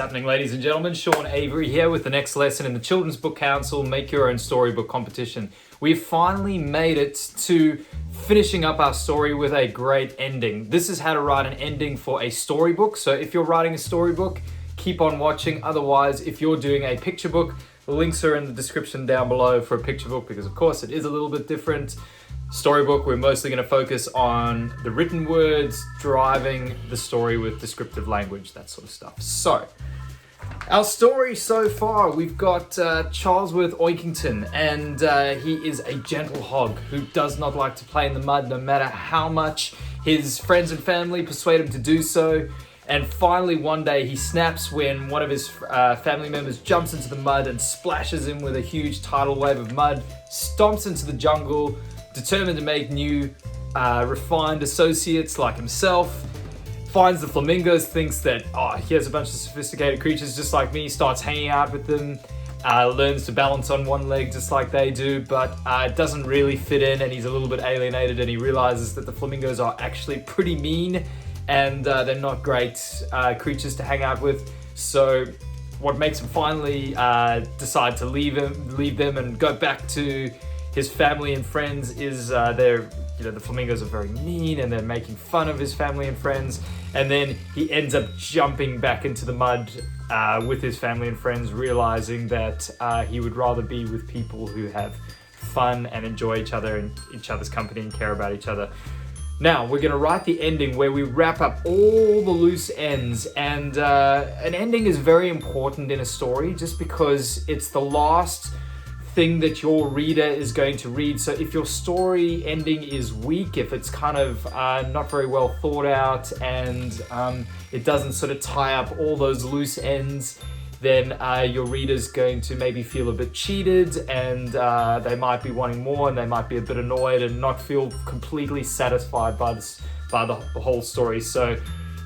happening, ladies and gentlemen? Sean Avery here with the next lesson in the Children's Book Council Make Your Own Storybook competition. We've finally made it to finishing up our story with a great ending. This is how to write an ending for a storybook. So if you're writing a storybook, keep on watching. Otherwise, if you're doing a picture book, the links are in the description down below for a picture book because of course it is a little bit different. Storybook, we're mostly going to focus on the written words, driving the story with descriptive language, that sort of stuff. So, our story so far, we've got Charlesworth Oinkington, and he is a gentle hog who does not like to play in the mud no matter how much his friends and family persuade him to do so. And finally, one day, he snaps when one of his family members jumps into the mud and splashes him with a huge tidal wave of mud, stomps into the jungle, determined to make new, refined associates like himself, finds the flamingos, thinks that, he has a bunch of sophisticated creatures just like me, starts hanging out with them, learns to balance on one leg just like they do, but doesn't really fit in, and he's a little bit alienated, and he realizes that the flamingos are actually pretty mean, and they're not great creatures to hang out with. So what makes him finally decide to leave them and go back to his family and friends is the flamingos are very mean and they're making fun of his family and friends. And then he ends up jumping back into the mud with his family and friends, realizing that he would rather be with people who have fun and enjoy each other and each other's company and care about each other. Now, we're going to write the ending where we wrap up all the loose ends. And an ending is very important in a story just because it's the last thing that your reader is going to read. So if your story ending is weak, if it's kind of not very well thought out and it doesn't sort of tie up all those loose ends, then your reader's going to maybe feel a bit cheated and they might be wanting more and they might be a bit annoyed and not feel completely satisfied by the whole story. So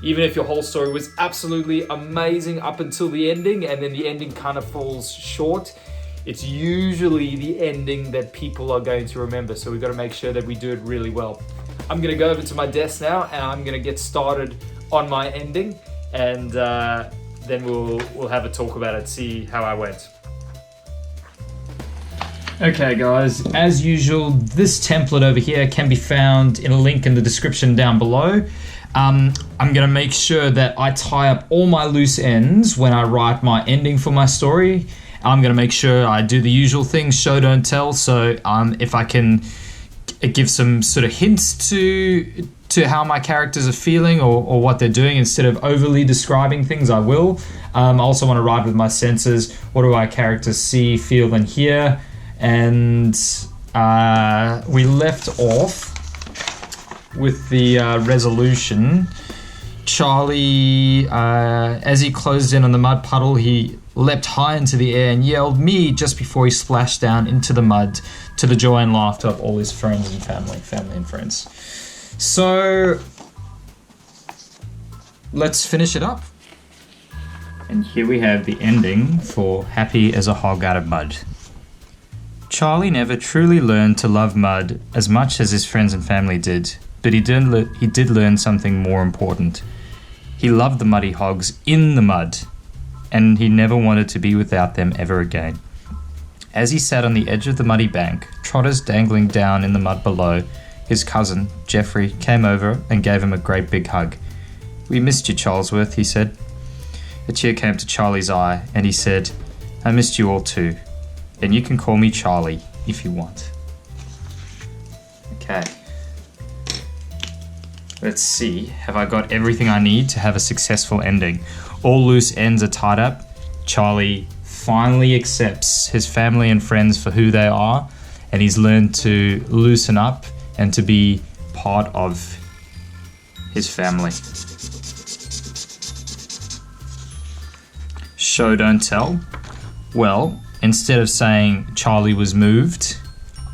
even if your whole story was absolutely amazing up until the ending and then the ending kind of falls short, it's usually the ending that people are going to remember. So we've got to make sure that we do it really well. I'm going to go over to my desk now and I'm going to get started on my ending, and then we'll have a talk about it, see how I went. Okay guys, as usual, this template over here can be found in a link in the description down below. I'm going to make sure that I tie up all my loose ends when I write my ending for my story. I'm going to make sure I do the usual things, show, don't tell. So if I can give some sort of hints to how my characters are feeling or what they're doing instead of overly describing things, I will. I also want to write with my senses. What do our characters see, feel, and hear? And we left off with the resolution. Charlie, as he closed in on the mud puddle, he leapt high into the air and yelled, "Me," just before he splashed down into the mud to the joy and laughter of all his friends and family and friends. So let's finish it up. And here we have the ending for Happy as a Hog Out of Mud. Charlie never truly learned to love mud as much as his friends and family did, but he did learn something more important. He loved the muddy hogs in the mud, and he never wanted to be without them ever again. As he sat on the edge of the muddy bank, trotters dangling down in the mud below, his cousin, Jeffrey, came over and gave him a great big hug. "We missed you, Charlesworth," he said. A tear came to Charlie's eye, and he said, "I missed you all too, and you can call me Charlie if you want." Okay. Let's see, have I got everything I need to have a successful ending? All loose ends are tied up. Charlie finally accepts his family and friends for who they are, and he's learned to loosen up and to be part of his family. Show, don't tell. Well, instead of saying Charlie was moved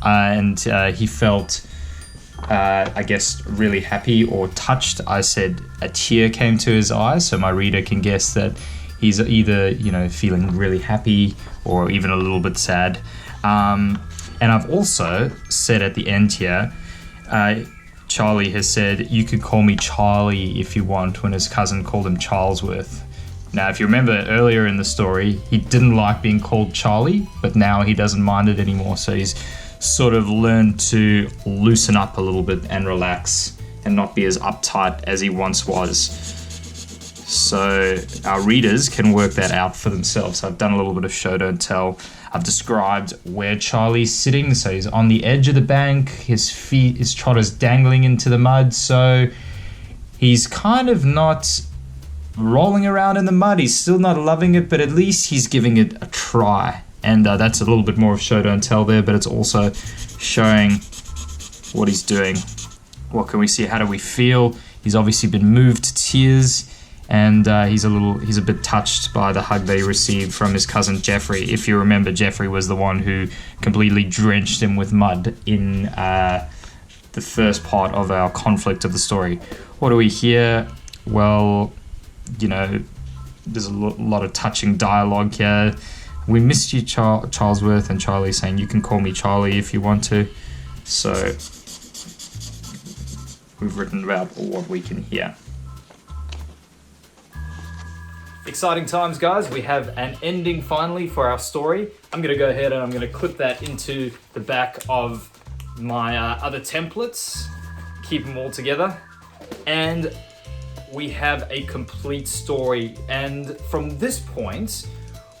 and he felt really happy or touched, I said a tear came to his eyes, so my reader can guess that he's either, feeling really happy or even a little bit sad. And I've also said at the end here, Charlie has said, "You could call me Charlie if you want," when his cousin called him Charlesworth. Now, if you remember earlier in the story, he didn't like being called Charlie, but now he doesn't mind it anymore. So he's sort of learned to loosen up a little bit and relax and not be as uptight as he once was. So our readers can work that out for themselves. I've done a little bit of show don't tell. I've described where Charlie's sitting. So he's on the edge of the bank. His trotter's dangling into the mud. So he's kind of not rolling around in the mud. He's still not loving it, but at least he's giving it a try. And that's a little bit more of show don't tell there, but it's also showing what he's doing. What can we see? How do we feel? He's obviously been moved to tears, and he's a bit touched by the hug that he received from his cousin Jeffrey. If you remember, Jeffrey was the one who completely drenched him with mud in the first part of our conflict of the story. What do we hear? Well, you know, there's a lot of touching dialogue here. We missed you, Charlesworth, and Charlie saying, you can call me Charlie if you want to. So we've written about what we can hear. Exciting times, guys. We have an ending finally for our story. I'm going to go ahead and I'm going to clip that into the back of my other templates, keep them all together, and we have a complete story. And from this point,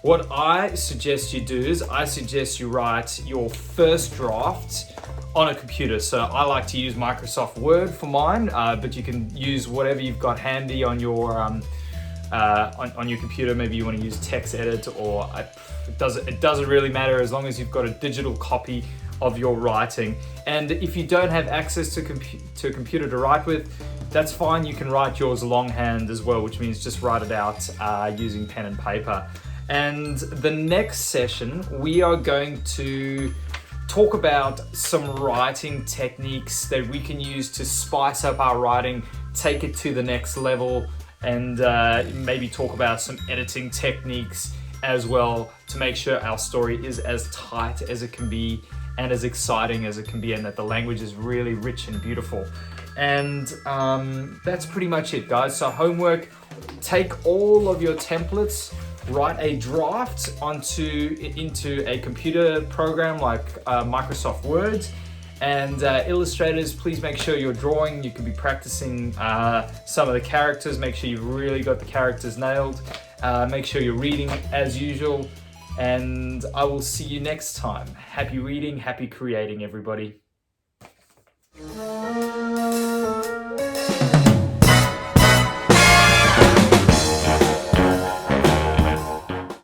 what I suggest you do is I suggest you write your first draft on a computer. So I like to use Microsoft Word for mine, but you can use whatever you've got handy on your on your computer. Maybe you want to use TextEdit, or it doesn't really matter as long as you've got a digital copy of your writing. And if you don't have access to a computer to write with, that's fine. You can write yours longhand as well, which means just write it out using pen and paper. And the next session, we are going to talk about some writing techniques that we can use to spice up our writing, take it to the next level, and maybe talk about some editing techniques as well to make sure our story is as tight as it can be and as exciting as it can be, and that the language is really rich and beautiful. And that's pretty much it, guys. So homework, take all of your templates, write a draft into a computer program like Microsoft Word, and illustrators, please make sure you're drawing. You can be practicing some of the characters. Make sure you've really got the characters nailed. Make sure you're reading as usual, and I will see you next time. Happy reading, happy creating, everybody.